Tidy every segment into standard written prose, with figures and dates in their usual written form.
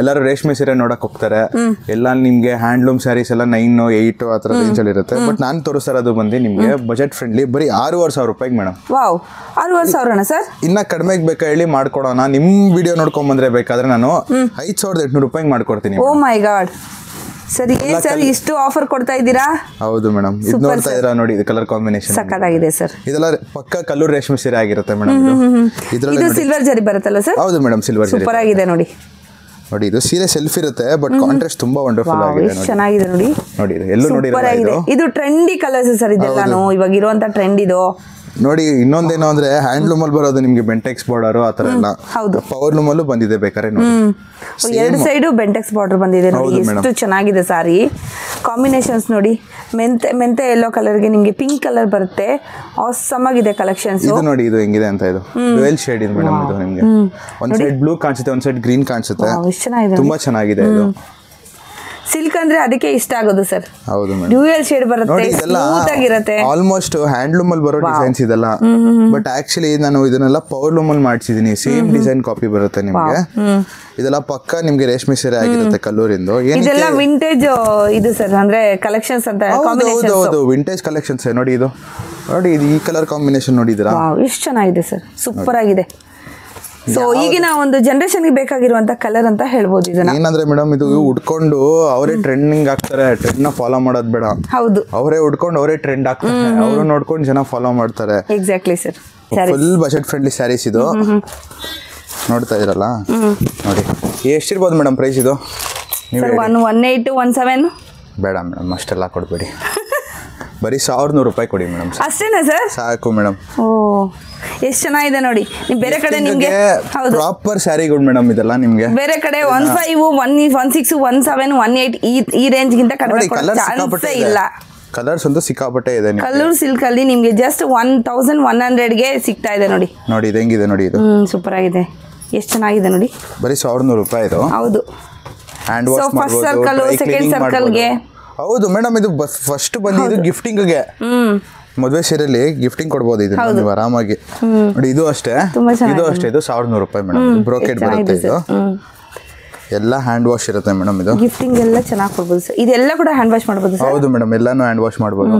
ಎಲ್ಲರೂ ರೇಷ್ಮೆ ಸೀರೆ ನೋಡಕ್ ಹೋಗ್ತಾರೆ. ಎಲ್ಲ ನಿಮ್ಗೆ ಹ್ಯಾಂಡ್ಲೂಮ್ ಸ್ಯಾರೀಸ್ ಎಲ್ಲ 9, 8 ಆ ತರ ರೇಂಜ್ ಅಲ್ಲಿ ಇರುತ್ತೆ. ಬಟ್ ನಾನು ತೋರಿಸ್ತಾರದು ಬಂದು ನಿಮ್ಗೆ ಬಜೆಟ್ ಫ್ರೆಂಡ್ಲಿ ಬರೀ 6,500 ರೂಪಾಯಿಗೆ ಮೇಡಮ್. Wow, 6,500 sir. ಇನ್ನ ಕಡಿಮೆಗೆ ಬೇಕಾ ಹೇಳಿ ಮಾಡ್ಕೊಡೋಣ. ನಿಮ್ ವಿಡಿಯೋ ನೋಡ್ಕೊಂಡ್ ಬಂದ್ರೆ ಬೇಕಾದ್ರೆ ನಾನು 5,800 ರೂಪಾಯಿಗೆ ಮಾಡ್ಕೊಡ್ತೀನಿ. ಓ ಮೈ ಗಾಡ್, ಸರಿ ಸರ್, ಇಷ್ಟು ಆಫರ್ ಕೊಡ್ತಾ ಇದ್ದೀರಾ? ಹೌದು ಮೇಡಮ್, ಇದು ನೋಡ್ತಾ ಇದ್ದೀರಾ ನೋಡಿ, ಇದು ಕಲರ್ ಕಾಂಬಿನೇಷನ್ ಸಕ್ಕತ್ತಾಗಿದೆ ಸರ್. ಇದೆಲ್ಲ ಪಕ್ಕ ಕಲ್ಲೂರ್ ರೇಷ್ಮೆ ಸೀರೆ ಆಗಿರುತ್ತೆ ಮೇಡಮ್. ಇದು ಸಿಲ್ವರ್ ಜರಿ ಬರುತ್ತಲ್ಲ ಸರ್? ಹೌದು ಮೇಡಮ್, ಸಿಲ್ವರ್ ಜರಿ. ಸೂಪರ್ ಆಗಿದೆ ನೋಡಿ. ನೋಡಿ, ಇದು ಸೀರೆ ಸೆಲ್ಫ್ ಇರುತ್ತೆ, ಬಟ್ ಕಾಂಟ್ರಾಸ್ಟ್ ತುಂಬಾ ವಂಡರ್ಫುಲ್ ಆಗಿದೆ. ಚೆನ್ನಾಗಿದೆ ನೋಡಿ. ನೋಡಿ, ಇದು ಎಲ್ಲೂ ನೋಡಿರಲ್ಲ. ಇದು ಟ್ರೆಂಡಿ ಕಲರ್ಸ್ ಸರ್, ಇದೆಲ್ಲಾನು ಇವಾಗ ಇರುವಂತ ಟ್ರೆಂಡ್ ಇದು. ನೋಡಿ, ಇನ್ನೊಂದೇನು ಅಂದ್ರೆ ಹ್ಯಾಂಡ್ಲೂಮ್ ಅಲ್ಲಿ ಬರೋದು ನಿಮ್ಗೆ ಬೆಂಟೆಕ್ಸ್ ಬಾರ್ಡರ್ ಆ ತರ ಎಲ್ಲ. ಹೌದು, ಪವರ್ ಲೂಮ್ ಅಲ್ಲೂ ಬಂದಿದೆ ಬೇಕಾರೆ ನೋಡಿ. ಎರಡು ಸೈಡು ಬೆಂಟೆಕ್ಸ್ ಬಾರ್ಡರ್ ಬಂದಿದೆ ನೋಡಿ. ಎಷ್ಟು ಚೆನ್ನಾಗಿದೆ ಸಾರಿ ಕಾಂಬಿನೇಷನ್ಸ್ ನೋಡಿ. ಮೆಂತೆ ಯೆಲ್ಲೋ ಕಲರ್ಗೆ ನಿಮ್ಗೆ ಪಿಂಕ್ ಕಲರ್ ಬರುತ್ತೆ. ಆಸಮ್ ಆಗಿದೆ ಕಲೆಕ್ಷನ್ಸ್. ಇದು ನೋಡಿ, ಇದು ಹೆಂಗಿದೆ ಅಂತ. ಇದು ಡ್ಯುಯಲ್ ಶೇಡ್ ಇದೆ ಮೇಡಮ್. ಇದು ನಿಮ್ಗೆ ಒಂದ್ ಸೈಡ್ ಬ್ಲೂ ಕಾಣಿಸುತ್ತೆ, ಒಂದ್ ಸೈಡ್ ಗ್ರೀನ್ ಕಾಣಿಸುತ್ತೆ. ತುಂಬಾ ಚೆನ್ನಾಗಿದೆ ಇದು. ಸಿಲ್ಕ್ ಅಂದ್ರೆ ಅದಕ್ಕೆ ಇಷ್ಟ ಆಗೋದು ಸರ್. ಹೌದು ಮೇಡಮ್, ಡ್ಯುಯಲ್ ಶೇಡ್ ಬರುತ್ತೆ, ಸ್ಮೂತ್ ಆಗಿರುತ್ತೆ. ಆಲ್ಮೋಸ್ಟ್ ಹ್ಯಾಂಡ್ಲೂಮ್ ಅಲ್ಲಿ ಬರೋ ಡಿಸೈನ್ಸ್ ಇದೆಲ್ಲ. ಬಟ್ ಆಕ್ಚುಲಿ ನಾನು ಇದನ್ನೆಲ್ಲ ಪವರ್ ಲೂಮ್ ಅಲ್ಲಿ ಮಾಡಿಸಿದೀನಿ. ಸೇಮ್ ಡಿಸೈನ್ ಕಾಪಿ ಬರುತ್ತೆ ನಿಮ್ಗೆ. ಇದೆಲ್ಲ ಪಕ್ಕ ನಿಮ್ಗೆ ರೇಷ್ಮೆ ಸೀರೆ ಆಗಿರುತ್ತೆ ಕಲ್ಲೂರಿಂದು. ಇದೆಲ್ಲ ವಿಂಟೇಜ್ ಇದು ಸರ್, ಅಂದ್ರೆ ಕಲೆಕ್ಷನ್ಸ್ ಅಂತ. ಹೌದು, ವಿಂಟೇಜ್ ಕಲೆಕ್ಷನ್ಸ್. ನೋಡಿ, ಇದು ನೋಡಿ, ಇದು ಈ ಕಲರ್ ಕಾಂಬಿನೇಷನ್ ನೋಡಿದಿರಾ? ಎಷ್ಟು ಚೆನ್ನಾಗಿದೆ ಸರ್, ಸೂಪರ್ ಆಗಿದೆ. ಸೊ ಈಗಿನ ಒಂದು ಜನರೇಷನ್ಗೆ ಬೇಕಾಗಿರುವಂತ ಕಲರ್ ಅಂತ ಹೇಳ್ಬೋದು ಇದನ್ನ. ಏನಂದ್ರೆ ಮೇಡಮ್, ಇದು ಉಡ್ಕೊಂಡು ಅವರೇ ಟ್ರೆಂಡಿಂಗ್ ಆಗ್ತಾರೆ. ಟ್ರೆಂಡ್ ನ ಫಾಲೋ ಮಾಡೋದ್ ಬೇಡ. ಹೌದು, ಅವರೇ ಉಡ್ಕೊಂಡು ಅವರೇ ಟ್ರೆಂಡ್ ಆಗ್ತಾರೆ. ಅವರು ನೋಡ್ಕೊಂಡು ಜನ ಫಾಲೋ ಮಾಡ್ತಾರೆ. Exactly sir. Full budget friendly saris ಇದು. ನೋಡ್ತಾ ಇದ್ರಲ್ಲ, ನೋಡಿ ಎಷ್ಟಿರ್ಬೋದು ಮೇಡಮ್ ಪ್ರೈಸ್ ಇದು? 118, 17 ಬೇಡ ಮೇಡಮ್, ಅಷ್ಟೆಲ್ಲ ಕೊಡ್ಬೇಡಿ. ಬರೀ 1,100 ರೂಪಾಯಿ ಕೊಡಿ ಮೇಡಮ್. ಅಷ್ಟೇನಾ ಸರ್? ಸಾಕು ಮೇಡಮ್. ಓ, ಎಷ್ಟು ಚೆನ್ನಾಗಿದೆ ನೋಡಿ. ಬೇರೆ ಕಡೆ ನಿಮ್ಗೆ ಪ್ರಾಪರ್ ಸ್ಯಾರಿಗಳು ಮೇಡಮ್ ಇದೆಲ್ಲ. ನಿಮ್ಗೆ ಬೇರೆ ಕಡೆ 15, 16, 17, 18 ಈ ರೇಂಜ್ ಗಿಂತ ಕಡಿಮೆ ಚಾನ್ಸೇ ಇಲ್ಲ. ಕಲರ್ಸ್ ಅಂತೂ ಸಿಕ್ಕಾಪಟ್ಟೆ ಇದೆ. ಕಲ್ಲೂರ್ ಸಿಲ್ಕ್ ಅಲ್ಲಿ ನಿಮ್ಗೆ ಜಸ್ಟ್ 1,100ಗೆ ಸಿಗ್ತಾ ಇದೆ ನೋಡಿ. ನೋಡಿ, ಇದು ಹೆಂಗಿದೆ ನೋಡಿ. ಇದು ಸೂಪರ್ ಆಗಿದೆ, ಎಷ್ಟು ಚೆನ್ನಾಗಿದೆ ನೋಡಿ. ಬರೀ 1,100 ರೂಪಾಯಿ ಇದು. ಹೌದು. Hand wash first circle, second ಸರ್ಕಲ್ಗೆ. ಹೌದು ಮೇಡಮ್, ಇದು ಫಸ್ಟ್ ಬಂದಿದ್ದು ಗಿಫ್ಟಿಂಗ್ಗೆ. ಮದುವೆ ಸೀರೆಯಲ್ಲಿ ಗಿಫ್ಟಿಂಗ್ ಕೊಡ್ಬೋದು ಇದನ್ನ ನೀವು ಆರಾಮಾಗಿ. ನೋಡಿ, ಇದು ಅಷ್ಟೇ, ಇದು 1,100 ರೂಪಾಯಿ ಮೇಡಮ್. ಬ್ರೋಕೆಟ್ ಬರುತ್ತೆ ಇದು. ಎಲ್ಲ ಹ್ಯಾಂಡ್ ವಾಶ್ ಇರುತ್ತೆ ಮೇಡಮ್. ಇದು ಗಿಫ್ಟಿಂಗ್ ಎಲ್ಲ ಚೆನ್ನಾಗಿ ಕೊಡ್ಬೋದು ಸರ್. ಇದೆಲ್ಲ ಕೂಡ ಹ್ಯಾಂಡ್ ವಾಶ್ ಮಾಡ್ಬೋದು ಸರ್? ಹೌದು ಮೇಡಮ್, ಎಲ್ಲಾನು ಹ್ಯಾಂಡ್ ವಾಶ್ ಮಾಡ್ಬೋದು.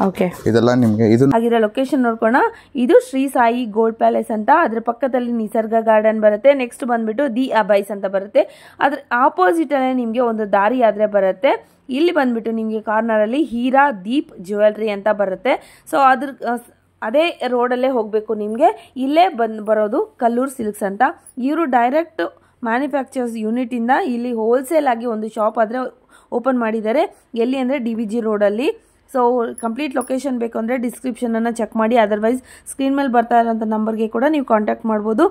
ಓಕೆ, ಇದೆಲ್ಲ ನಿಮಗೆ ಇದು ಆಗಿರೋ ಲೊಕೇಶನ್ ನೋಡ್ಕೋಣ. ಇದು ಶ್ರೀ ಸಾಯಿ ಗೋಲ್ಡ್ ಪ್ಯಾಲೇಸ್ ಅಂತ. ಅದ್ರ ಪಕ್ಕದಲ್ಲಿ ನಿಸರ್ಗ ಗಾರ್ಡನ್ ಬರುತ್ತೆ. ನೆಕ್ಸ್ಟ್ ಬಂದ್ಬಿಟ್ಟು ದಿ ಅಬೈಸ್ ಅಂತ ಬರುತ್ತೆ. ಅದ್ರ ಆಪೋಸಿಟ್ ಅಲ್ಲೇ ನಿಮ್ಗೆ ಒಂದು ದಾರಿ ಯಾತ್ರೆ ಬರುತ್ತೆ. ಇಲ್ಲಿ ಬಂದ್ಬಿಟ್ಟು ನಿಮ್ಗೆ ಕಾರ್ನರ್ ಅಲ್ಲಿ ಹೀರಾ ದೀಪ್ ಜ್ಯುವೆಲ್ರಿ ಅಂತ ಬರುತ್ತೆ. ಸೊ ಅದೇ ರೋಡಲ್ಲೇ ಹೋಗಬೇಕು ನಿಮಗೆ. ಇಲ್ಲೇ ಬರೋದು ಕಲ್ಲೂರ್ ಸಿಲ್ಕ್ಸ್ ಅಂತ. ಇವರು ಡೈರೆಕ್ಟ್ ಮ್ಯಾನುಫ್ಯಾಕ್ಚರ್ಸ್ ಯೂನಿಟ್ ಇಂದ ಇಲ್ಲಿ ಹೋಲ್ಸೇಲ್ ಆಗಿ ಒಂದು ಶಾಪ್ ಆದರೆ ಓಪನ್ ಮಾಡಿದ್ದಾರೆ. ಎಲ್ಲಿ ಅಂದರೆ DVG ರೋಡಲ್ಲಿ. ಸೊ ಕಂಪ್ಲೀಟ್ ಲೊಕೇಶನ್ ಬೇಕು ಅಂದರೆ ಡಿಸ್ಕ್ರಿಪ್ಷನನ್ನು ಚೆಕ್ ಮಾಡಿ. ಅದರ್ವೈಸ್ ಸ್ಕ್ರೀನ್ ಮೇಲೆ ಬರ್ತಾ ಇರೋಂಥ ನಂಬರ್ಗೆ ಕೂಡ ನೀವು ಕಾಂಟ್ಯಾಕ್ಟ್ ಮಾಡ್ಬೋದು.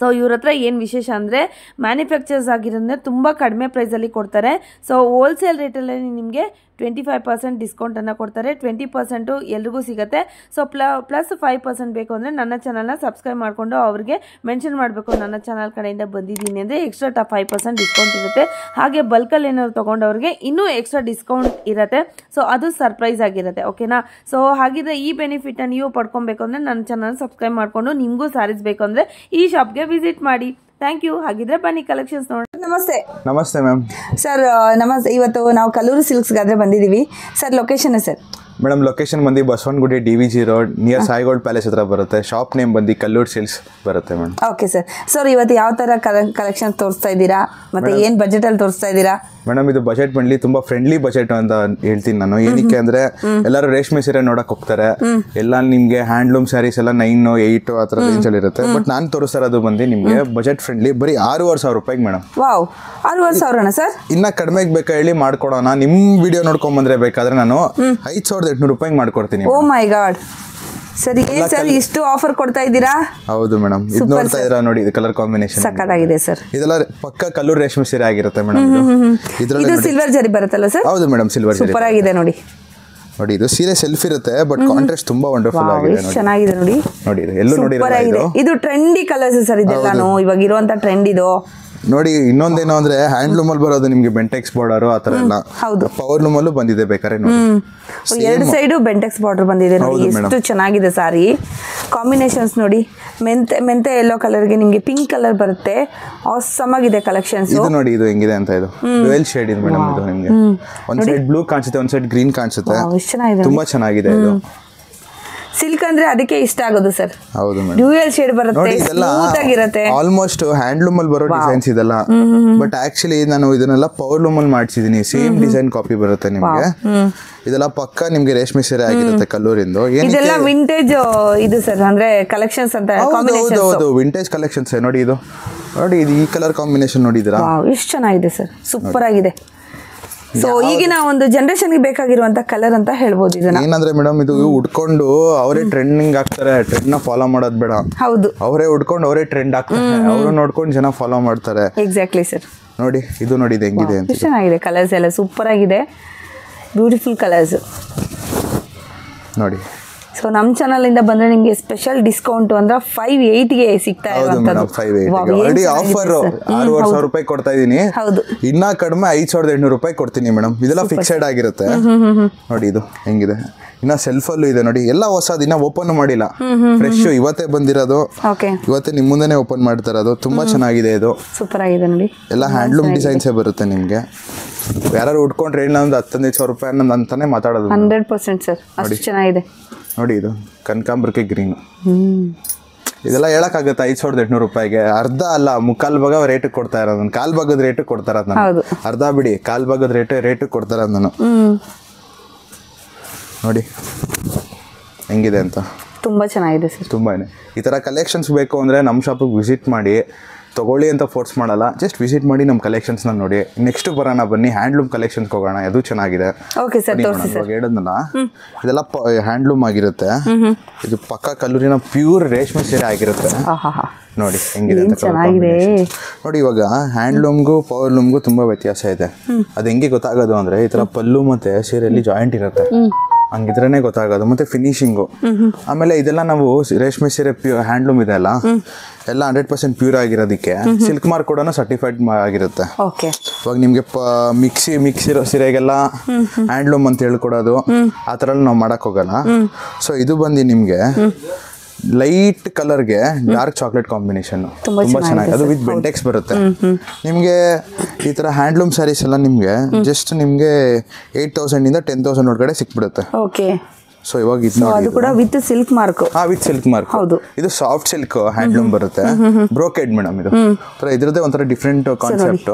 ಸೊ ಇವ್ರ ಹತ್ರ ಏನು ವಿಶೇಷ ಅಂದರೆ ಮ್ಯಾನುಫ್ಯಾಕ್ಚರ್ಸ್ ಆಗಿರೋದ್ರೆ ತುಂಬ ಕಡಿಮೆ ಪ್ರೈಸಲ್ಲಿ ಕೊಡ್ತಾರೆ. ಸೊ ಹೋಲ್ಸೇಲ್ ರೇಟಲ್ಲಿ ನಿಮಗೆ 25% ಡಿಸ್ಕೌಂಟನ್ನು ಕೊಡ್ತಾರೆ. 20% ಎಲ್ರಿಗೂ ಸಿಗುತ್ತೆ. ಸೊ ಪ್ಲಸ್ 5% ಬೇಕು ಅಂದರೆ ನನ್ನ ಚಾನಲ್ನ ಸಬ್ಸ್ಕ್ರೈಬ್ ಮಾಡಿಕೊಂಡು ಅವ್ರಿಗೆ ಮೆನ್ಷನ್ ಮಾಡಬೇಕು, ನನ್ನ ಚಾನಲ್ ಕಡೆಯಿಂದ ಬಂದಿದ್ದೀನಿ ಅಂದರೆ ಎಕ್ಸ್ಟ್ರಾ 5% ಡಿಸ್ಕೌಂಟ್ ಇರುತ್ತೆ. ಹಾಗೆ ಬಲ್ಕಲ್ಲಿ ಏನಾದ್ರು ತೊಗೊಂಡವ್ರಿಗೆ ಇನ್ನೂ ಎಕ್ಸ್ಟ್ರಾ ಡಿಸ್ಕೌಂಟ್ ಇರುತ್ತೆ. ಸೊ ಅದು ಸರ್ಪ್ರೈಸ್ ಆಗಿರುತ್ತೆ. ಓಕೆನಾ? ಸೊ ಹಾಗಿದ್ರೆ ಈ ಬೆನಿಫಿಟ್ನ ನೀವು ಪಡ್ಕೊಬೇಕು ಅಂದರೆ ನನ್ನ ಚಾನಲ್ ಸಬ್ಸ್ಕ್ರೈಬ್ ಮಾಡಿಕೊಂಡು ನಿಮಗೂ ಸ್ಯಾರೀಸ್ ಬೇಕು ಅಂದರೆ ಈ ಶಾಪ್ಗೆ ವಿಸಿಟ್ ಮಾಡಿ. Thank you. ಹಾಗಿದ್ರೆ ಬನ್ನಿ ಕಲೆಕ್ಷನ್ಸ್ ನೋಡಿ. ನಮಸ್ತೆ. ನಮಸ್ತೆ ಮ್ಯಾಮ್. ಸರ್ ನಮಸ್ತೆ. ಇವತ್ತು ನಾವು ಕಲ್ಲೂರು ಸಿಲ್ಕ್ಸ್ಗಾದ್ರೆ ಬಂದಿದ್ದೀವಿ sir. Location sir? Madam, location ಬಂದು Basavanagudi DVG road near Sai gold palace ಹತ್ರ ಬರುತ್ತೆ. ಶಾಪ್ ನೇಮ್ ಬಂದು ಕಲ್ಲೂರ್ ಸಿಲ್ಕ್ಸ್ ಬರುತ್ತೆ ಮೇಡಮ್. Okay sir. ಸರ್ ಇವತ್ತು ಯಾವ ಥರ ಕಲೆಕ್ಷನ್ ತೋರಿಸ್ತಾ ಇದ್ದೀರಾ, ಮತ್ತೆ ಏನು ಬಜೆಟಲ್ಲಿ ತೋರಿಸ್ತಾ ಇದ್ದೀರಾ? ಮೇಡಮ್, ಇದು ಬಜೆಟ್ ಬಂದ್ಲಿ ತುಂಬಾ ಫ್ರೆಂಡ್ಲಿ ಬಜೆಟ್ ಅಂತ ಹೇಳ್ತೀನಿ ನಾನು. ಏನಕ್ಕೆ ಅಂದ್ರೆ ಎಲ್ಲರೂ ರೇಷ್ಮೆ ಸೀರೆ ನೋಡಕ್ ಹೋಗ್ತಾರೆ. ಎಲ್ಲ ನಿಮ್ಗೆ ಹ್ಯಾಂಡ್ಲೂಮ್ ಸ್ಯಾರೀಸ್ ಎಲ್ಲ 9, 8 ಆ ತರ ರೇಂಜ್ ಅಲ್ಲಿ ಇರುತ್ತೆ. ಬಟ್ ನಾನು ತೋರಿಸ್ತಾರದು ಬಂದು ನಿಮ್ಗೆ ಬಜೆಟ್ ಫ್ರೆಂಡ್ಲಿ ಬರೀ 6,500 ರೂಪಾಯಿಗೆ ಮೇಡಮ್. Wow, 6,500 sir. ಇನ್ನ ಕಡಿಮೆಗೆ ಬೇಕಾ ಹೇಳಿ ಮಾಡ್ಕೊಡೋಣ. ನಿಮ್ ವಿಡಿಯೋ ನೋಡ್ಕೊಂಡ್ ಬಂದ್ರೆ ಬೇಕಾದ್ರೆ ನಾನು 5,800 ರೂಪಾಯಿಗೆ ಮಾಡ್ಕೊಡ್ತೀನಿ. ಓ ಮೈ ಗಾಡ್, ಸರಿ ಸರ್, ಇಷ್ಟು ಆಫರ್ ಕೊಡ್ತಾ ಇದ್ದೀರಾ? ಹೌದು ಮೇಡಮ್, ಇದು ನೋಡ್ತಾ ಇದ್ದೀರಾ ನೋಡಿ, ಇದು ಕಲರ್ ಕಾಂಬಿನೇಷನ್ ಸಕ್ಕತ್ತಾಗಿದೆ ಸರ್. ಇದೆಲ್ಲ ಪಕ್ಕ ಕಲ್ಲೂರ್ ರೇಷ್ಮೆ ಸೀರೆ ಆಗಿರುತ್ತೆ ಮೇಡಮ್. ಇದು ಸಿಲ್ವರ್ ಜರಿ ಬರುತ್ತಲ್ಲ ಸರ್? ಹೌದು ಮೇಡಮ್, ಸಿಲ್ವರ್ ಜರಿ. ಸೂಪರ್ ಆಗಿದೆ ನೋಡಿ. ನೋಡಿ, ಇದು ಸೀರೆ ಸೆಲ್ಫ್ ಇರುತ್ತೆ, ಬಟ್ ಕಾಂಟ್ರಾಸ್ಟ್ ತುಂಬಾ ವಂಡರ್ಫುಲ್ ಆಗಿದೆ. ಚೆನ್ನಾಗಿದೆ ನೋಡಿ. ನೋಡಿ, ಇದು ಎಲ್ಲೂ ನೋಡಿರಲ್ಲ. ಇದು ಟ್ರೆಂಡಿ ಕಲರ್ಸ್ ಸರ್. ಇದೆಲ್ಲಾನು ಇವಾಗ ಇರುವಂತ ಟ್ರೆಂಡ್ ಇದು. ನೋಡಿ ಇನ್ನೊಂದೇನು ಅಂದ್ರೆ ಹ್ಯಾಂಡ್ಲೂಮ್ ಅಲ್ಲಿ ಬರೋದು ನಿಮ್ಗೆ ಬೆಂಟೆಕ್ಸ್ ಬಾರ್ಡರ್ ಆ ತರ ಎಲ್ಲ ಪವರ್ ಲೂಮ್ ಅಲ್ಲೂ ಬಂದಿದೆ ಬೇಕಾದ್ರೆ ನೋಡಿ ಎರಡು ಸೈಡು ಬೆಂಟೆಕ್ಸ್ ಬಾರ್ಡರ್ ಬಂದಿದೆ ನೋಡಿ ಎಷ್ಟು ಚೆನ್ನಾಗಿದೆ ಸಾರಿ ಕಾಂಬಿನೇಷನ್ಸ್ ನೋಡಿ ಮೆಂತೆ ಯೆಲ್ಲೋ ಕಲರ್ಗೆ ನಿಮ್ಗೆ ಪಿಂಕ್ ಕಲರ್ ಬರುತ್ತೆ ಆಸಮ್ ಆಗಿದೆ ಕಲೆಕ್ಷನ್ಸ್ ಇದು ನೋಡಿ ಇದು ಹೆಂಗಿದೆ ಅಂತ ಇದು ಡ್ಯುಯಲ್ ಶೇಡ್ ಇದೆ ಮೇಡಮ್ ಇದು ನಿಮ್ಗೆ ಒಂದ್ ಸೈಡ್ ಬ್ಲೂ ಕಾಣಿಸುತ್ತೆ ಒಂದ್ ಸೈಡ್ ಗ್ರೀನ್ ಕಾಣಿಸುತ್ತೆ ತುಂಬಾ ಚೆನ್ನಾಗಿದೆ ಇದು ಸಿಲ್ಕ್ ಅಂದ್ರೆ ಅದಕ್ಕೆ ಇಷ್ಟ ಆಗೋದು ಸರ್ ಹೌದು ಮೇಡಮ್ ಡ್ಯುಯಲ್ ಶೇಡ್ ಬರುತ್ತೆ ಸ್ಮೂತ್ ಆಗಿರುತ್ತೆ ಆಲ್ಮೋಸ್ಟ್ ಹ್ಯಾಂಡ್ಲೂಮ್ ಅಲ್ಲಿ ಬರೋ ಡಿಸೈನ್ಸ್ ಇದೆಲ್ಲ ಬಟ್ ಆಕ್ಚುಲಿ ನಾನು ಇದನ್ನೆಲ್ಲ ಪವರ್ ಲೂಮ್ ಅಲ್ಲಿ ಮಾಡಿಸಿದೀನಿ ಸೇಮ್ ಡಿಸೈನ್ ಕಾಪಿ ಬರುತ್ತೆ ನಿಮ್ಗೆ ಇದೆಲ್ಲ ಪಕ್ಕ ನಿಮ್ಗೆ ರೇಷ್ಮೆ ಸೀರೆ ಆಗಿರುತ್ತೆ ಕಲ್ಲೂರಿಂದು ಇದೆಲ್ಲ ವಿಂಟೇಜ್ ಇದು ಸರ್ ಅಂದ್ರೆ ಕಲೆಕ್ಷನ್ಸ್ ಅಂತ ಹೌದು ವಿಂಟೇಜ್ ಕಲೆಕ್ಷನ್ಸ್ ನೋಡಿ ಇದು ನೋಡಿ ಇದು ಈ ಕಲರ್ ಕಾಂಬಿನೇಷನ್ ನೋಡಿದ್ರಾ ಎಷ್ಟು ಚೆನ್ನಾಗಿದೆ ಸರ್ ಸೂಪರ್ ಆಗಿದೆ ಸೊ ಈಗಿನ ಒಂದು ಜನರೇಷನ್ಗೆ ಬೇಕಾಗಿರುವಂತ ಕಲರ್ ಅಂತ ಹೇಳ್ಬೋದು ಇದನ್ನ ಏನಂದ್ರೆ ಮೇಡಮ್ ಇದು ಉಡ್ಕೊಂಡು ಅವರೇ ಟ್ರೆಂಡಿಂಗ್ ಆಗ್ತಾರೆ ಟ್ರೆಂಡ್ ನ ಫಾಲೋ ಮಾಡೋದು ಬೇಡ ಹೌದು ಅವರೇ ಉಡ್ಕೊಂಡು ಅವರೇ ಟ್ರೆಂಡ್ ಆಗ್ತಾರೆ ಅವರು ನೋಡ್ಕೊಂಡು ಜನ ಫಾಲೋ ಮಾಡ್ತಾರೆ ಎಕ್ಸಾಕ್ಟ್ಲಿ ಸರ್ ನೋಡಿ ಇದು ನೋಡಿ ಇದು ಹೆಂಗಿದೆ ಅಂತ ಚೆನ್ನಾಗಿದೆ ಕಲರ್ಸ್ ಎಲ್ಲ ಸೂಪರ್ ಆಗಿದೆ ಬ್ಯೂಟಿಫುಲ್ ಕಲರ್ಸ್ ನೋಡಿ ಸೊ ನಮ್ಮ ಚಾನಲ್ ಇಂದ ಬಂದ್ರೆ ನಿಮಗೆ ಸ್ಪೆಷಲ್ ಡಿಸ್ಕೌಂಟ್ ಅಂದ್ರೆ 580 ಸಿಗ್ತಾ ಇರುವಂತದ್ದು ಆಫರ್ 6,500 ರೂಪಾಯಿ ಕೊಡ್ತಾ ಇದೀನಿ ಇನ್ನ ಕಡಿಮೆ 5,800 ರೂಪಾಯಿ ಕೊಡ್ತೀನಿ ಮೇಡಮ್ ಇದೆಲ್ಲ ಫಿಕ್ಸೆಡ್ ಆಗಿರುತ್ತೆ ನೋಡಿ ಇದು ಹೆಂಗಿದೆ ಇನ್ನ ಸೆಲ್ಫ್ ಅಲ್ಲೂ ಇದೆ ನೋಡಿ ಎಲ್ಲ ಹೊಸದು ಇನ್ನ ಓಪನ್ ಮಾಡಿಲ್ಲ ಫ್ರೆಶ್ ಇವತ್ತೇ ಬಂದಿರೋದು ಇವತ್ತೇ ನಿಮ್ ಮುಂದೆನೆ ಓಪನ್ ಮಾಡ್ತಾ ಇರೋದು ತುಂಬಾ ಚೆನ್ನಾಗಿದೆ ಇದು ಸೂಪರ್ ಆಗಿದೆ ನೋಡಿ ಎಲ್ಲ ಹ್ಯಾಂಡ್ಲೂಮ್ ಡಿಸೈನ್ಸೇ ಬರುತ್ತೆ ನಿಮ್ಗೆ ಯಾರು ಉಡ್ಕೊಂಡ್ರೆ ಇಲ್ಲ ಒಂದು 15,000 ರೂಪಾಯಿ ಅಂತಾನೆ ಮಾತಾಡೋದು 100% ಸರ್ ಅಷ್ಟು ಚೆನ್ನಾಗಿದೆ ನೋಡಿ ಇದು ಕನಕಾಂಬರಕ್ಕೆ ಗ್ರೀನ್ ಇದೆಲ್ಲ ಹೇಳಕ್ಕಾಗತ್ತೆ 5,800 ರೂಪಾಯಿಗೆ ಅರ್ಧ ಅಲ್ಲ ಮುಕ್ಕಾಲ್ ಭಾಗ ರೇಟ್ ಕೊಡ್ತಾ ಇರೋದು ಕಾಲ್ ಭಾಗದ ರೇಟ್ ಕೊಡ್ತಾ ಇರೋದು ನಾನು ಅರ್ಧ ಬಿಡಿ ಕಾಲ್ ಭಾಗದ ರೇಟ್ ಕೊಡ್ತಾ ಇರೋದು ನಾನು ನೋಡಿ ಹೆಂಗಿದೆ ಅಂತ ತುಂಬಾ ಚೆನ್ನಾಗಿದೆ ಸರ್ ತುಂಬಾನೇ ಈ ತರ ಕಲೆಕ್ಷನ್ಸ್ ಬೇಕು ಅಂದ್ರೆ ನಮ್ಮ ಶಾಪಿಗೆ ವಿಸಿಟ್ ಮಾಡಿ ತಗೊಳ್ಳಿ ಅಂತ ಫೋರ್ಸ್ ಮಾಡಲ್ಲ ಜಸ್ಟ್ ವಿಸಿಟ್ ಮಾಡಿ ನಮ್ಮ ಕಲೆಕ್ಷನ್ಸ್ನ ನೋಡಿ ನೆಕ್ಸ್ಟ್ ಬರೋಣ ಬನ್ನಿ ಹ್ಯಾಂಡ್ಲೂಮ್ ಕಲೆಕ್ಷನ್ಸ್ಗೆ ಹೋಗೋಣ ಅದು ಚೆನ್ನಾಗಿದೆ ಹೇಳಿದ್ನಲ್ಲ ಇದೆಲ್ಲ ಹ್ಯಾಂಡ್ಲೂಮ್ ಆಗಿರುತ್ತೆ ಇದು ಪಕ್ಕ ಕಲ್ಲೂರಿನ ಪ್ಯೂರ್ ರೇಷ್ಮೆ ಸೀರೆ ಆಗಿರುತ್ತೆ ನೋಡಿ ಹೆಂಗಿದೆ ಅಂತ ನೋಡಿ ಇವಾಗ ಹ್ಯಾಂಡ್ಲೂಮ್ಗೂ ಪವರ್ ಲೂಮ್ಗೂ ತುಂಬಾ ವ್ಯತ್ಯಾಸ ಇದೆ ಅದು ಹೆಂಗೆ ಗೊತ್ತಾಗೋದು ಅಂದ್ರೆ ಈ ತರ ಪಲ್ಲು ಮತ್ತೆ ಸೀರೆಯಲ್ಲಿ ಜಾಯಿಂಟ್ ಇರುತ್ತೆ ಹಂಗಿದ್ರೇನೆ ಗೊತ್ತಾಗೋದು ಮತ್ತೆ ಫಿನಿಶಿಂಗು ಆಮೇಲೆ ಇದೆಲ್ಲ ನಾವು ರೇಷ್ಮೆ ಸೀರೆ ಹ್ಯಾಂಡ್ಲೂಮ್ ಇದೆ ಅಲ್ಲ ಎಲ್ಲ 100% ಪ್ಯೂರ್ ಆಗಿರೋದಕ್ಕೆ ಸಿಲ್ಕ್ ಮಾರ್ಕ್ ಕೂಡ ಸರ್ಟಿಫೈಡ್ ಆಗಿರುತ್ತೆ ಇವಾಗ ನಿಮ್ಗೆ ಮಿಕ್ಸಿರೋ ಸೀರೆಗೆಲ್ಲ ಹ್ಯಾಂಡ್ಲೂಮ್ ಅಂತ ಹೇಳ್ಕೊಡೋದು ಆ ಥರ ನಾವು ಮಾಡಕ್ ಹೋಗಲ್ಲ ಸೊ ಇದು ಬಂದು ನಿಮ್ಗೆ ಲೈಟ್ ಕಲರ್ಗೆ ಡಾರ್ಕ್ ಚಾಕ್ಲೇಟ್ ಕಾಂಬಿನೇಷನ್ ತುಂಬಾ ಚೆನ್ನಾಗಿದೆ ಅದು ವಿತ್ ಬೆಂಟೆಕ್ಸ್ ಬರುತ್ತೆ ನಿಮ್ಗೆ ಈ ತರ ಹ್ಯಾಂಡ್ಲೂಮ್ ಸ್ಯಾರೀಸ್ ಎಲ್ಲ ನಿಮ್ಗೆ ಜಸ್ಟ್ ನಿಮ್ಗೆ 8,000 ಇಂದ 10,000 ಒಳಗಡೆ ಸಿಕ್ಬಿಡುತ್ತೆ ಸೊ ಇವಾಗ ಅದು ಕೂಡ with silk mark with silk mark ಹೌದು ಇದು ಸಾಫ್ಟ್ ಸಿಲ್ಕ್ ಹ್ಯಾಂಡ್ಲೂಮ್ ಬರುತ್ತೆ ಬ್ರೋಕೆಡ್ ಮೇಡಮ್ ಇದು ಇದ್ರದ್ದೇ ಒಂಥರ ಡಿಫ್ರೆಂಟ್ ಕಾನ್ಸೆಪ್ಟ್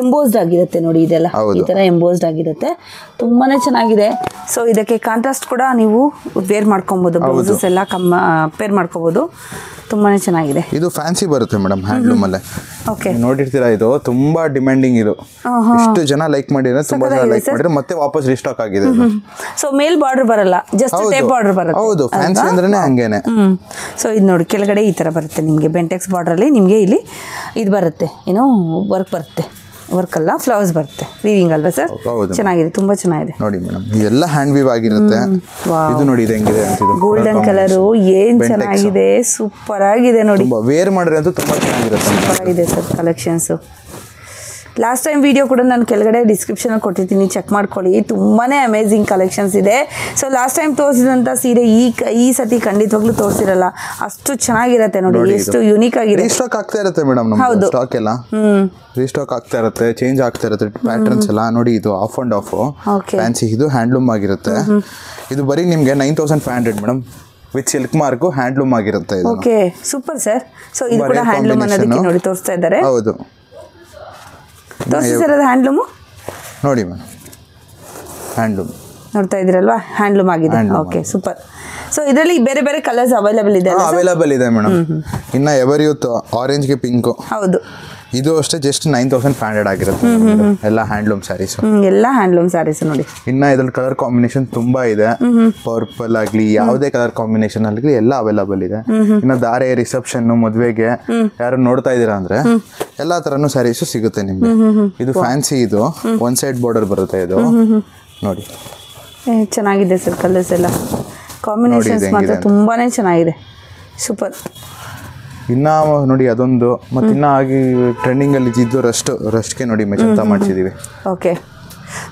ಎಂಬೋಸ್ಡ್ ಆಗಿರುತ್ತೆ ನೋಡಿ ಇದೆಲ್ಲ ಈ ತರ ಎಂಬೋಸ್ಡ್ ಆಗಿರುತ್ತೆ ತುಂಬಾನೇ ಚೆನ್ನಾಗಿದೆ ಸೊ ಇದಕ್ಕೆ ಕಾಂಟ್ರಾಸ್ಟ್ ಕೂಡ ನೀವು ವೇರ್ ಮಾಡ್ಕೊಬಹುದು ಬ್ಲೌಸಸ್ ಎಲ್ಲ ಪೇರ್ ಮಾಡ್ಕೋಬಹುದು ತುಂಬಾನೇ ಚೆನ್ನಾಗಿದೆ ಇದು ಫ್ಯಾನ್ಸಿ ಬರುತ್ತೆ ಮೇಡಮ್ ಹ್ಯಾಂಡ್ಲೂಮ್ ಅಲ್ಲೇ ನೋಡಿರ್ತೀರಾ ಇದು ತುಂಬಾ ಡಿಮ್ಯಾಂಡಿಂಗ್ ಇದು ಎಷ್ಟು ಜನ ಲೈಕ್ ಮಾಡಿದ್ರೆ ತುಂಬಾ ಜನ ಲೈಕ್ ಮಾಡಿದ್ರೆ ಮತ್ತೆ ವಾಪಸ್ ರೀಸ್ಟಾಕ್ ಆಗಿದೆ ಸೊ ಮೇಲ್ ಬಾರ್ಡರ್ ಬರಲ್ಲ ಜಸ್ಟ್ ಟೇಪ್ ಬಾರ್ಡರ್ ಬರುತ್ತೆ ಹೌದು ಫ್ಯಾನ್ಸಿ ಅಂದ್ರೇನೆ ಹಂಗೇನೆ ಸೊ ಇದು ನೋಡಿ ಕೆಳಗಡೆ ಈ ತರ ಬರುತ್ತೆ ನಿಮಗೆ ಬೆಂಟೆಕ್ಸ್ ಬಾರ್ಡರ್ ಅಲ್ಲಿ ನಿಮಗೆ ಇಲ್ಲಿ ಇದು ಬರುತ್ತೆ ಏನೋ ವರ್ಕ್ ಬರುತ್ತೆ ವರ್ಕ್ ಅಲ್ಲ ಫ್ಲವರ್ಸ್ ಬರುತ್ತೆ ವೀವಿಂಗ್ ಅಲ್ವಾ ಸರ್ ಚೆನ್ನಾಗಿದೆ ತುಂಬಾ ಚೆನ್ನಾಗಿದೆ ನೋಡಿ ಮೇಡಮ್ ಇದೆಲ್ಲ ಹ್ಯಾಂಡ್ ವೀವ್ ಆಗಿರುತ್ತೆ ಇದು ನೋಡಿ ಇದು ಹೆಂಗಿದೆ ಅಂತ ಇದು ಗೋಲ್ಡನ್ ಕಲರ್ ಏನ್ ಚೆನ್ನಾಗಿದೆ ಸೂಪರ್ ಆಗಿದೆ ನೋಡಿ ವೇರ್ ಮಾಡಿದ್ರೆ ಅಂತೂ ತುಂಬಾ ಚೆನ್ನಾಗಿರುತ್ತೆ ಸೂಪರ್ ಆಗಿದೆ sir collections last time video ಕೂಡ ನಾನು ಕೆಳಗಡೆ ಡಿಸ್ಕ್ರಿಪ್ಷನ್ ಕೊಟ್ಟಿದ್ದೀನಿ ಚೆಕ್ ಮಾಡ್ಕೊಳ್ಳಿ ತುಂಬಾನೇ ಅಮೇಝಿಂಗ್ ಕಲೆಕ್ಷನ್ಸ್ ಇದೆ ಸೊ ಲಾಸ್ಟ್ ಟೈಮ್ ತೋರಿಸಿದಂತ ಸೀರೆ ಈ ಸತಿ ಖಂಡಿತವಾಗ್ಲೂ ತೋರಿಸಿರಲ್ಲ ಅಷ್ಟು ಚೆನ್ನಾಗಿರುತ್ತೆ ನೋಡಿ ಎಷ್ಟು ಯೂನಿಕ್ ಆಗಿದೆ ರೀಸ್ಟಾಕ್ ಆಗ್ತಾ ಇರುತ್ತೆ ಮೇಡಮ್ ನಮ್ಮ ಸ್ಟಾಕ್ ಎಲ್ಲ ರೀಸ್ಟಾಕ್ ಆಗ್ತಾ ಇರುತ್ತೆ ಚೇಂಜ್ ಆಗ್ತಾ ಇರುತ್ತೆ ಪ್ಯಾಟರ್ನ್ಸ್ ಎಲ್ಲ ನೋಡಿ ಇದು ಆಫ್ ಅಂಡ್ ಆಫ್ ಫ್ಯಾನ್ಸಿ ಇದು ಹ್ಯಾಂಡ್ಲೂಮ್ ಆಗಿರುತ್ತೆ ಇದು ಬರೀ ನಿಮ್ಗೆ 9,500 madam with silk mark handloom ಆಗಿರುತ್ತೆ ಇದು ಓಕೆ ಸೂಪರ್ ಸರ್ ಸೊ ಇದು ಕೂಡ ಹ್ಯಾಂಡ್ಲೂಮ್ ಅನ್ನೋದಕ್ಕೆ ನೋಡಿ ತೋರಿಸ್ತಾ ಇದ್ದಾರೆ ಹೌದು ತೋರಿಸಿ ಅದು ಹ್ಯಾಂಡ್ಲೂಮು ನೋಡಿ ಮೇಡಮ್ ಹ್ಯಾಂಡ್ಲೂಮ್ ನೋಡ್ತಾ ಇದ್ದೀರಲ್ವಾ ಹ್ಯಾಂಡ್ಲೂಮ್ ಆಗಿದೆ ಓಕೆ ಸೂಪರ್ ಸೊ ಇದರಲ್ಲಿ ಬೇರೆ ಬೇರೆ ಕಲರ್ಸ್ ಅವೈಲೇಬಲ್ ಇದೆ ಮೇಡಮ್ ಇನ್ನ ಎವರ್ ಯೂತ್ ಆರೆಂಜ್ಗೆ ಪಿಂಕ್ ಹೌದು ಇದು ಅಷ್ಟೇ ಜಸ್ಟ್ 9,500 ಆಗಿರುತ್ತೆ ಎಲ್ಲ ಹ್ಯಾಂಡ್ಲೂಮ್ ಸ್ಯಾರೀಸ್ ಎಲ್ಲ ಹ್ಯಾಂಡ್ಲೂಮ್ ಸ್ಯಾರೀಸ್ ನೋಡಿ ಇನ್ನ ಇದ್ರಲ್ಲಿ ಕಲರ್ ಕಾಂಬಿನೇಷನ್ ತುಂಬಾ ಇದೆ ಪರ್ಪಲ್ ಆಗ್ಲಿ ಯಾವುದೇ ಕಲರ್ ಕಾಂಬಿನೇಷನ್ ಆಗ್ಲಿ ಎಲ್ಲ ಅವೈಲೇಬಲ್ ಇದೆ ಇನ್ನ ದಾರೆ ರಿಸೆಪ್ಷನ್ ಮದ್ವೆಗೆ ಯಾರು ನೋಡ್ತಾ ಇದೀರಾ ಅಂದ್ರೆ ಎಲ್ಲಾ ತರನು ಸ್ಯಾರೀಸ್ ಸಿಗುತ್ತೆ ನಿಮ್ಗೆ ಇದು ಫ್ಯಾನ್ಸಿ ಇದು ಒನ್ ಸೈಡ್ ಬಾರ್ಡರ್ ಬರುತ್ತೆ ಇದು ನೋಡಿ ಚೆನ್ನಾಗಿದೆ ಸರ್ ಕಲರ್ಸ್ ಎಲ್ಲ ಕಾಂಬಿನೇಷನ್ಸ್ ಮಾತ್ರ ತುಂಬಾನೇ ಚೆನ್ನಾಗಿದೆ ಸೂಪರ್ ಇನ್ನ ನೋಡಿ ಅದೊಂದು ಮತ್ತೆ ಇನ್ನ ಆಗಿ ಟ್ರೆಂಡಿಂಗ್ ಅಲ್ಲಿ ಇದ್ದು ರಸ್ಟ್ಗೆ ನೋಡಿ ಮೆಜಂತಾ ಮಾಡಿಸಿದೀವಿ. ಓಕೆ,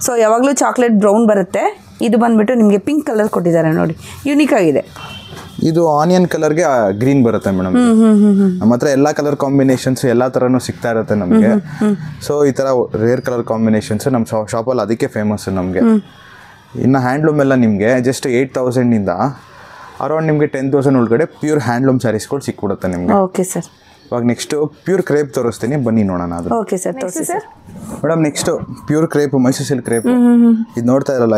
ಸೊ ಯಾವಾಗಲೂ ಚಾಕ್ಲೇಟ್ ಬ್ರೌನ್ ಬರುತ್ತೆ, ಇದು ಬಂದ್ಬಿಟ್ಟು ನಿಮಗೆ ಪಿಂಕ್ ಕಲರ್ ಕೊಟ್ಟಿದ್ದಾರೆ ನೋಡಿ, ಯೂನಿಕ್ ಆಗಿದೆ. ಇದು ಆನಿಯನ್ ಕಲರ್ಗೆ ಗ್ರೀನ್ ಬರುತ್ತೆ ಮೇಡಮ್. ನಮ್ಮ ಹತ್ರ ಎಲ್ಲ ಕಲರ್ ಕಾಂಬಿನೇಷನ್ಸ್ ಎಲ್ಲ ಥರನೂ ಸಿಗ್ತಾ ಇರುತ್ತೆ ನಮಗೆ. ಸೊ ಈ ಥರ ರೇರ್ ಕಲರ್ ಕಾಂಬಿನೇಷನ್ಸ್ ನಮ್ಮ ಶಾಪಲ್ಲಿ ಅದಕ್ಕೆ ಫೇಮಸ್ ನಮಗೆ. ಇನ್ನು ಹ್ಯಾಂಡ್ಲೂಮ್ ಎಲ್ಲ ನಿಮಗೆ ಜಸ್ಟ್ 8,000ಇಂದ ಅರೌಂಡ್ ನಿಮಗೆ 10,000 ಒಳಗಡೆ ಪ್ಯೂರ್ ಹ್ಯಾಂಡ್ಲೂಮ್ ಸ್ಯಾರೀಸ್ಗಳು ಸಿಕ್ಬಿಡುತ್ತೆ ನಿಮಗೆ. Okay sir. ಇವಾಗ ನೆಕ್ಸ್ಟ್ ಪ್ಯೂರ್ ಕ್ರೇಪ್ ತೋರಿಸ್ತೀನಿ, ಬನ್ನಿ ನೋಡೋಣ ಅದು. ಓಕೆ ಸರ್, ತೋರಿಸಿ sir. Madam next pure crepe, Mysuru silk crepe. ಇದು ನೋಡ್ತಾ ಇರಲ್ಲ,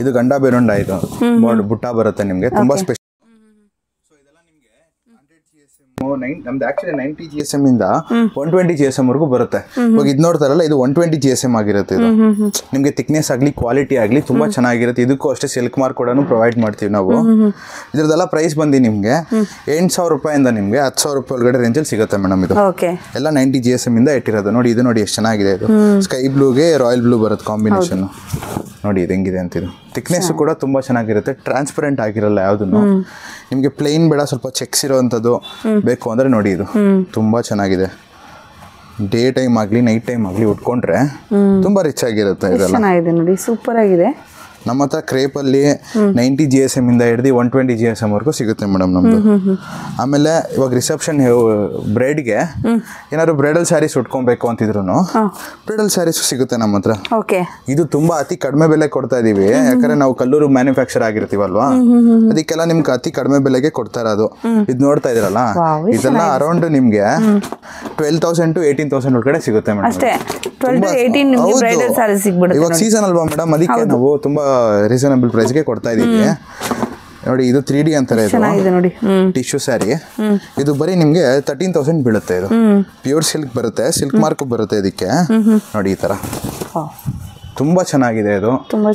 ಇದು ಗಂಡ ಬೇರೊಂಡ, ಇದು ಬುಟ್ಟ ಬರುತ್ತೆ ನಿಮಗೆ, ತುಂಬಾ ಸ್ಪೆಷಲ್. ನಮ್ದು ಆಕ್ಚುಲಿ 90 GSM ಇಂದ 120 GSM ವರೆಗೂ ಬರುತ್ತೆ. ಇವಾಗ ಇದು ನೋಡ್ತಾ ಇರಲ್ಲ, ಇದು 120 GSM ಆಗಿರುತ್ತೆ. ಇದು ನಿಮಗೆ ಥಿಕ್ನೆಸ್ ಆಗಲಿ ಕ್ವಾಲಿಟಿ ಆಗಲಿ ತುಂಬಾ ಚೆನ್ನಾಗಿರುತ್ತೆ. ಇದಕ್ಕೂ ಅಷ್ಟೇ ಸಿಲ್ಕ್ ಮಾರ್ಕ್ ಕೂಡ ಪ್ರೊವೈಡ್ ಮಾಡ್ತೀವಿ ನಾವು. ಇದ್ರದ್ದೆಲ್ಲ ಪ್ರೈಸ್ ಬಂದು ನಿಮಗೆ 8,000 ರೂಪಾಯಿಂದ ನಿಮಗೆ 10,000 ರೂಪಾಯಿ ಒಳಗಡೆ ರೇಂಜಲ್ಲಿ ಸಿಗುತ್ತೆ ಮೇಡಮ್. ಇದು ಎಲ್ಲ 90 GSM ಇಂದ ಇಟ್ಟಿರೋದು. ನೋಡಿ ಇದು ನೋಡಿ ಎಷ್ಟು ಚೆನ್ನಾಗಿದೆ. ಇದು ಸ್ಕೈ ಬ್ಲೂಗೆ ರಾಯಲ್ ಬ್ಲೂ ಬರುತ್ತೆ ಕಾಂಬಿನೇಷನ್. ನೋಡಿ ಇದು ಹೆಂಗಿದೆ ಅಂತ. ಇದು ಥಿಕ್ನೆಸ್ ಕೂಡ ತುಂಬ ಚೆನ್ನಾಗಿರುತ್ತೆ, ಟ್ರಾನ್ಸ್ಪರೆಂಟ್ ಆಗಿರಲ್ಲ ಯಾವುದನ್ನು. ನಿಮಗೆ ಪ್ಲೇನ್ ಬೇಡ, ಸ್ವಲ್ಪ ಚೆಕ್ಸ್ ಇರೋವಂಥದ್ದು ಬೇಕು ಅಂದರೆ ನೋಡಿ ಇದು ತುಂಬ ಚೆನ್ನಾಗಿದೆ. ಡೇ ಟೈಮ್ ಆಗಲಿ ನೈಟ್ ಟೈಮ್ ಆಗಲಿ ಉಟ್ಕೊಂಡ್ರೆ ತುಂಬ ರಿಚ್ ಆಗಿರುತ್ತೆ. ಇದೆಲ್ಲ ಚೆನ್ನಾಗಿದೆ ನೋಡಿ, ಸೂಪರ್ ಆಗಿದೆ. ನಮ್ಮ ಹತ್ರ ಕ್ರೇಪಲ್ಲಿ 90 GSM ಇಂದ ಹಿಡಿದು 120 GSM ವರೆಗೂ ಸಿಗುತ್ತೆ ಮೇಡಮ್ ನಮ್ಮದು. ಆಮೇಲೆ ಇವಾಗ ರಿಸೆಪ್ಷನ್ ಬ್ರೈಡ್ಗೆ ಏನಾದ್ರು ಬ್ರೈಡಲ್ ಸ್ಯಾರೀಸ್ ಉಟ್ಕೊಬೇಕು ಅಂತಿದ್ರು ಬ್ರೈಡಲ್ ಸ್ಯಾರೀಸು ಸಿಗುತ್ತೆ ನಮ್ಮ ಹತ್ರ. ಇದು ತುಂಬಾ ಅತಿ ಕಡಿಮೆ ಬೆಲೆ ಕೊಡ್ತಾ ಇದೀವಿ, ಯಾಕಂದ್ರೆ ನಾವು ಕಲ್ಲೂರು ಮ್ಯಾನುಫ್ಯಾಕ್ಚರ್ ಆಗಿರ್ತೀವಲ್ವಾ, ಅದಕ್ಕೆಲ್ಲ ನಿಮ್ಗೆ ಅತಿ ಕಡಿಮೆ ಬೆಲೆಗೆ ಕೊಡ್ತಾ ಇರೋದು. ಇದು ನೋಡ್ತಾ ಇದ್ರಲ್ಲ, ಇದೆಲ್ಲ ಅರೌಂಡ್ ನಿಮ್ಗೆ 12,000 to 18,000 ಒಳಗಡೆ ಸಿಗುತ್ತೆ ಮೇಡಮ್. ಇವಾಗ ಸೀಸನ್ ಅಲ್ವಾ ಮೇಡಮ್, ಅದಕ್ಕೆ ನಾವು ತುಂಬಾ ರೀಸನಬಲ್ ಪ್ರೈಸ್ಗೆ ಕೊಡ್ತಾ ಇದೀವಿ. ನೋಡಿ ಇದು 3D ಅಂತಾರೆ, ಟಿಶ್ಯೂ ಸ್ಯಾರಿ. ಇದು ಬರೀ ನಿಮ್ಗೆ 13,000 ಬೀಳುತ್ತೆ. ಇದು ಪ್ಯೂರ್ ಸಿಲ್ಕ್ ಬರುತ್ತೆ, ಸಿಲ್ಕ್ ಮಾರ್ಕ್ ಬರುತ್ತೆ ಇದಕ್ಕೆ. ನೋಡಿ ಈ ತರ ತುಂಬಾ ಚೆನ್ನಾಗಿದೆ. ಇದು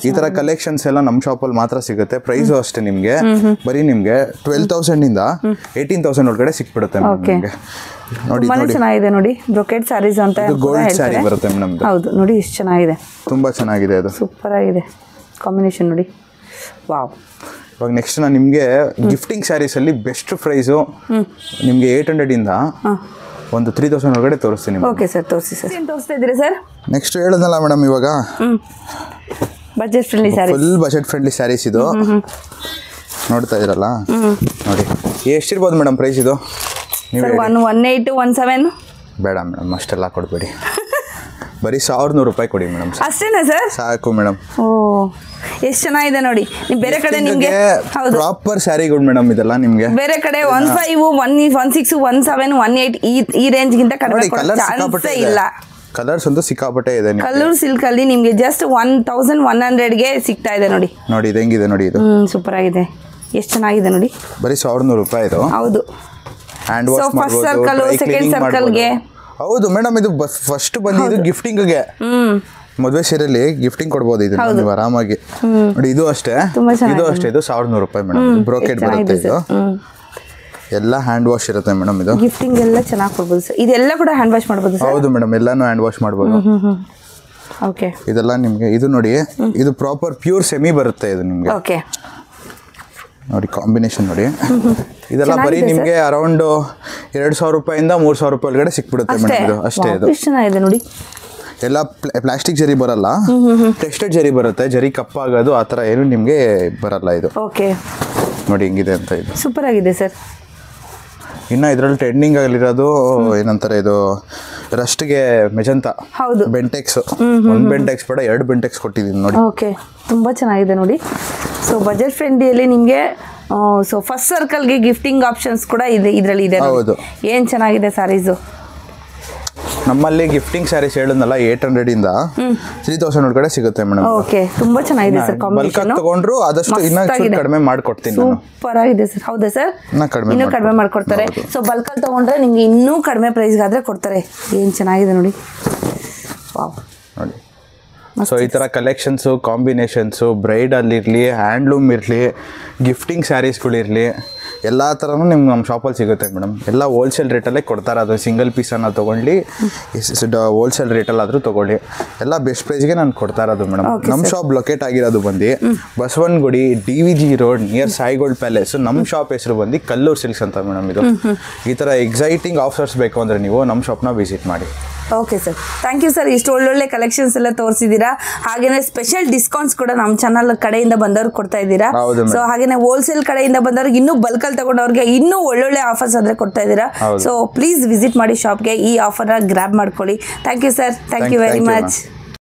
ಈ ತರ ಕಲೆಕ್ಷನ್ಸ್ ಎಲ್ಲ ನಮ್ಮ ಶಾಪಲ್ಲಿ ಮಾತ್ರ ಸಿಗುತ್ತೆ. ಪ್ರೈಸು ಅಷ್ಟೇ ನಿಮ್ಗೆ ಬರೀ ನಿಮ್ಗೆ 12,000 ಇಂದ 18,000 ಒಳಗಡೆ ಸಿಕ್ಬಿಡುತ್ತೆ ನಿಮ್ಗೆ. ನೋಡಿ ಚೆನ್ನಾಗಿದೆ ನೋಡಿ, ಬ್ರೊಕೆಟ್ ಸ್ಯಾರೀಸ್ ಅಂತ ಗೋಲ್ಡ್ ಸ್ಯಾರಿ ಬರುತ್ತೆ ಮೇಡಮ್. ಹೌದು ನೋಡಿ ಎಷ್ಟು ಚೆನ್ನಾಗಿದೆ, ತುಂಬಾ ಚೆನ್ನಾಗಿದೆ. ಅದು ಸೂಪರ್ ಆಗಿದೆ ಕಾಂಬಿನೇಷನ್ ನೋಡಿ. ವಾವ್. ಇವಾಗ ನೆಕ್ಸ್ಟ್ ನಾನು ನಿಮಗೆ ಗಿಫ್ಟಿಂಗ್ ಸ್ಯಾರೀಸ್ ಅಲ್ಲಿ ಬೆಸ್ಟ್ ಪ್ರೈಸು ನಿಮಗೆ 800 ಇಂದ ಒಂದು 3,000 ಒಳಗಡೆ ತೋರಿಸ್ತೀನಿ. ಓಕೆ ಸರ್, ತೋರಿಸಿ ಸರ್. ಏನು ತೋರಿಸ್ತಾ ಇದ್ದೀರಿ ಸರ್? ನೆಕ್ಸ್ಟ್ ಹೇಳಿದ್ನಲ್ಲ ಮೇಡಮ್, ಇವಾಗ budget friendly saris, full budget friendly saris. ಇದು ನೋಡ್ತಾ ಇದ್ದೀರಲ್ಲ, ನೋಡಿ ಎಷ್ಟಿರ್ಬೋದು ಮೇಡಮ್ ಪ್ರೈಸ್ ಇದು? 18 17 ಬೇಡ ಮೇಡಮ್, ಅಷ್ಟೆಲ್ಲ ಕೊಡಬೇಡಿ, ಬರೀ 1,100 ರೂಪಾಯಿ ಕೊಡಿ ಮೇಡಮ್. ಅಷ್ಟೇನಾ ಸರ್? ಸಾಕು ಮೇಡಮ್. ಓ ಎಷ್ಟು ಚೆನ್ನಾಗಿದೆ ನೋಡಿ. ನೀವು ಬೇರೆ ಕಡೆ ನಿಮಗೆ ಪ್ರಾಪರ್ ಸ್ಯಾರಿಗಳು ಮೇಡಮ್ ಇದೆಲ್ಲ. ನಿಮಗೆ ಬೇರೆ ಕಡೆ 15 16 17 18 ಈ ರೇಂಜ್ ಗಿಂತ ಕಡಿಮೆ ಚಾನ್ಸೇ ಇಲ್ಲ. ಕಲರ್ಸ್ ಅಂತೂ ಸಿಕ್ಕಾಪಟ್ಟೆ ಇದೆ. ಕಲ್ಲೂರು ಸಿಲ್ಕ್ ಅಲ್ಲಿ ನಿಮಗೆ ಜಸ್ಟ್ 1,100ಗೆ ಸಿಗ್ತಾ ಇದೆ ನೋಡಿ. ನೋಡಿ ಇದು ಹೆಂಗಿದೆ ನೋಡಿ. ಇದು ಸೂಪರ್ ಆಗಿದೆ, ಎಷ್ಟು ಚೆನ್ನಾಗಿದೆ ನೋಡಿ. ಬರೀ 1,100 ರೂಪಾಯಿ ಇದು. ಹೌದು. Hand wash first circle, second ಸರ್ಕಲ್ಗೆ. ಹೌದು ಮೇಡಮ್, ಇದು ಫಸ್ಟ್ ಬಂದಿದ್ದು ಗಿಫ್ಟಿಂಗ್ಗೆ. ಮದುವೆ ಸೀರೆಯಲ್ಲಿ ಗಿಫ್ಟಿಂಗ್ ಕೊಡ್ಬೋದು ಇದು ನೀವು ಆರಾಮಾಗಿ. ನೋಡಿ ಇದು ಅಷ್ಟೇ, ಇದು 1,100 ರೂಪಾಯಿ ಮೇಡಮ್. ಬ್ರೋಕೆಟ್ ಬರುತ್ತೆ ಇದು. ಎಲ್ಲ ಹ್ಯಾಂಡ್ ವಾಶ್ ಇರುತ್ತೆ ಮೇಡಮ್. ಇದು ಗಿಫ್ಟಿಂಗ್ ಎಲ್ಲ ಚೆನ್ನಾಗಿ ಕೊಡ್ಬೋದು ಸರ್. ಇದೆಲ್ಲ ಕೂಡ ಹ್ಯಾಂಡ್ ವಾಶ್ ಮಾಡ್ಬೋದು ಸರ್? ಹೌದು ಮೇಡಮ್, ಎಲ್ಲಾನು ಹ್ಯಾಂಡ್ ವಾಶ್ ಮಾಡ್ಬೋದು. ಓಕೆ. ಇದೆಲ್ಲ ನಿಮಗೆ ಇದು ನೋಡಿ, ಇದು ಪ್ರಾಪರ್ ಪ್ಯೂರ್ ಸೆಮಿ ಬರುತ್ತೆ ಇದು ನಿಮಗೆ. ಓಕೆ. ನೋಡಿ ಕಾಂಬಿನೇಷನ್ ನೋಡಿ. ಇದೆಲ್ಲ ಬರೀ ನಿಮಗೆ ಅರೌಂಡ್ 2,000 ರೂಪಾಯಿಂದ 3,000 ರೂಪಾಯಿ ಒಳಗಡೆ ಸಿಕ್ಬಿಡುತ್ತೆ ಮೇಡಮ್. ಇದು ಅಷ್ಟೇ. ಇದು ಚೆನ್ನಾಗಿದೆ ನೋಡಿ. ಎಲ್ಲ ಪ್ಲಾಸ್ಟಿಕ್ ಜರಿ ಬರಲ್ಲ, ಟೆಕ್ಸ್ಟೈಲ್ ಜರಿ ಬರುತ್ತೆ. ಜರಿ ಕಪ್ಪಾಗೋದು ಆ ಥರ ಏನು ನಿಮಗೆ ಬರಲ್ಲ ಇದು. ಓಕೆ. ನೋಡಿ ಹೆಂಗಿದೆ ಅಂತ. ಇದು ಸೂಪರ್ ಆಗಿದೆ ಸರ್. ಇನ್ನು ಇದರಲ್ಲಿ ಟ್ರೆಂಡಿಂಗ್ ಆಗಿರೋದು ಏನಂತಾರೆ, ಇದು ರಸ್ಟ್ಗೆ ಮೆಜಂತಾ. ಹೌದು. ಬೆಂಟೆಕ್ಸ್. ಒಂದು ಬೆಂಟೆಕ್ಸ್ ಬೇಡ, 2 ಬೆಂಟೆಕ್ಸ್ ಕೊಟ್ಟಿದ್ದೀನಿ ನೋಡಿ. ಓಕೆ, ತುಂಬ ಚೆನ್ನಾಗಿದೆ ನೋಡಿ. ಸೊ ಬಜೆಟ್ ಫ್ರೆಂಡ್ಲಿಯಲ್ಲಿ ನಿಮಗೆ ಸೊ ಫಸ್ಟ್ ಸರ್ಕಲ್ಗೆ ಗಿಫ್ಟಿಂಗ್ ಆಪ್ಷನ್ಸ್ ಕೂಡ ಇದೆ ಇದರಲ್ಲಿ ಇದೆ. ಹೌದು. ಏನು ಚೆನ್ನಾಗಿದೆ ಸ್ಯಾರೀಸು. ನಮ್ಮಲ್ಲಿ ಗಿಫ್ಟಿಂಗ್ ಸ್ಯಾರೀಸ್ ಹೇಳಿದ್ನಲ್ಲ 800 ಇಂದ 3,000 ಒಳಗಡೆ ಸಿಗುತ್ತೆ ಮೇಡಮ್. ಓಕೆ, ತುಂಬಾ ಚೆನ್ನಾಗಿದೆ ಸರ್ ಕಾಂಬಿನೇಷನ್. ತಗೊಂಡ್ರು ಆದಷ್ಟು ಇನ್ನೂ ಕಡಿಮೆ ಮಾಡ್ಕೊಡ್ತೀನಿ. ಸೂಪರ್ ಆಗಿದೆ ಸರ್. ಹೌದಾ ಸರ್? ಇನ್ನೂ ಕಡಿಮೆ ಮಾಡ್ಕೊಡ್ತಾರೆ. ಸೊ ಬಲ್ಕಲ್ಲಿ ತಗೊಂಡ್ರೆ ನಿಮ್ಗೆ ಇನ್ನೂ ಕಡಿಮೆ ಪ್ರೈಸ್ಗಾದ್ರೆ ಕೊಡ್ತಾರೆ. ಏನು ಚೆನ್ನಾಗಿದೆ ನೋಡಿ. ವಾವ್ ನೋಡಿ. ಸೊ ಈ ಥರ ಕಲೆಕ್ಷನ್ಸು, ಕಾಂಬಿನೇಷನ್ಸು, ಬ್ರೈಡಲ್ಲಿರಲಿ, ಹ್ಯಾಂಡ್ಲೂಮ್ ಇರಲಿ, ಗಿಫ್ಟಿಂಗ್ ಸ್ಯಾರೀಸ್ಗಳಿರಲಿ, ಎಲ್ಲ ಥರನೂ ನಿಮ್ಗೆ ನಮ್ಮ ಶಾಪಲ್ಲಿ ಸಿಗುತ್ತೆ ಮೇಡಮ್. ಎಲ್ಲ ಹೋಲ್ಸೇಲ್ ರೇಟಲ್ಲೇ ಕೊಡ್ತಾರೆ. ಅದು ಸಿಂಗಲ್ ಪೀಸನ್ನು ತೊಗೊಂಡು ಹೋಲ್ಸೇಲ್ ರೇಟಲ್ಲಾದರೂ ತೊಗೊಳ್ಳಿ, ಎಲ್ಲ ಬೆಸ್ಟ್ ಪ್ರೈಸ್ಗೆ ನಾನು ಕೊಡ್ತಾ ಇರೋದು ಮೇಡಮ್. ನಮ್ಮ ಶಾಪ್ ಲೊಕೇಟ್ ಆಗಿರೋದು ಬಂದು Basavanagudi DVG road near Sai gold palace. ನಮ್ಮ ಶಾಪ್ ಹೆಸರು ಬಂದು ಕಲ್ಲೂರು ಸಿಲ್ಕ್ಸ್ ಅಂತ ಮೇಡಮ್. ಇದು ಈ ಥರ ಎಕ್ಸೈಟಿಂಗ್ ಆಫರ್ಸ್ ಬೇಕು ಅಂದರೆ ನೀವು ನಮ್ಮ ಶಾಪ್ನ ವಿಸಿಟ್ ಮಾಡಿ. Okay sir, thank you sir. ಇಷ್ಟು ಒಳ್ಳೊಳ್ಳೆ ಕಲೆಕ್ಷನ್ಸ್ ಎಲ್ಲ ತೋರಿಸಿದ್ದೀರಾ. ಹಾಗೇನೆ ಸ್ಪೆಷಲ್ ಡಿಸ್ಕೌಂಟ್ಸ್ ಕೂಡ ನಮ್ಮ ಚಾನಲ್ ಕಡೆಯಿಂದ ಬಂದವ್ರಿಗೆ ಕೊಡ್ತಾ ಇದ್ದೀರಾ. ಸೊ ಹಾಗೇನೆ ಹೋಲ್ಸೇಲ್ ಕಡೆಯಿಂದ ಬಂದವ್ರಿಗೆ ಇನ್ನೂ ಬಲ್ಕಲ್ಲಿ ತಗೊಂಡವ್ರಿಗೆ ಇನ್ನೂ ಒಳ್ಳೊಳ್ಳೆ ಆಫರ್ಸ್ ಆದರೆ ಕೊಡ್ತಾ ಇದ್ದೀರಾ. ಸೊ ಪ್ಲೀಸ್ ವಿಸಿಟ್ ಮಾಡಿ ಶಾಪ್ಗೆ, ಈ ಆಫರ್ನ ಗ್ರ್ಯಾಬ್ ಮಾಡ್ಕೊಳ್ಳಿ. Thank you sir, thank you very much.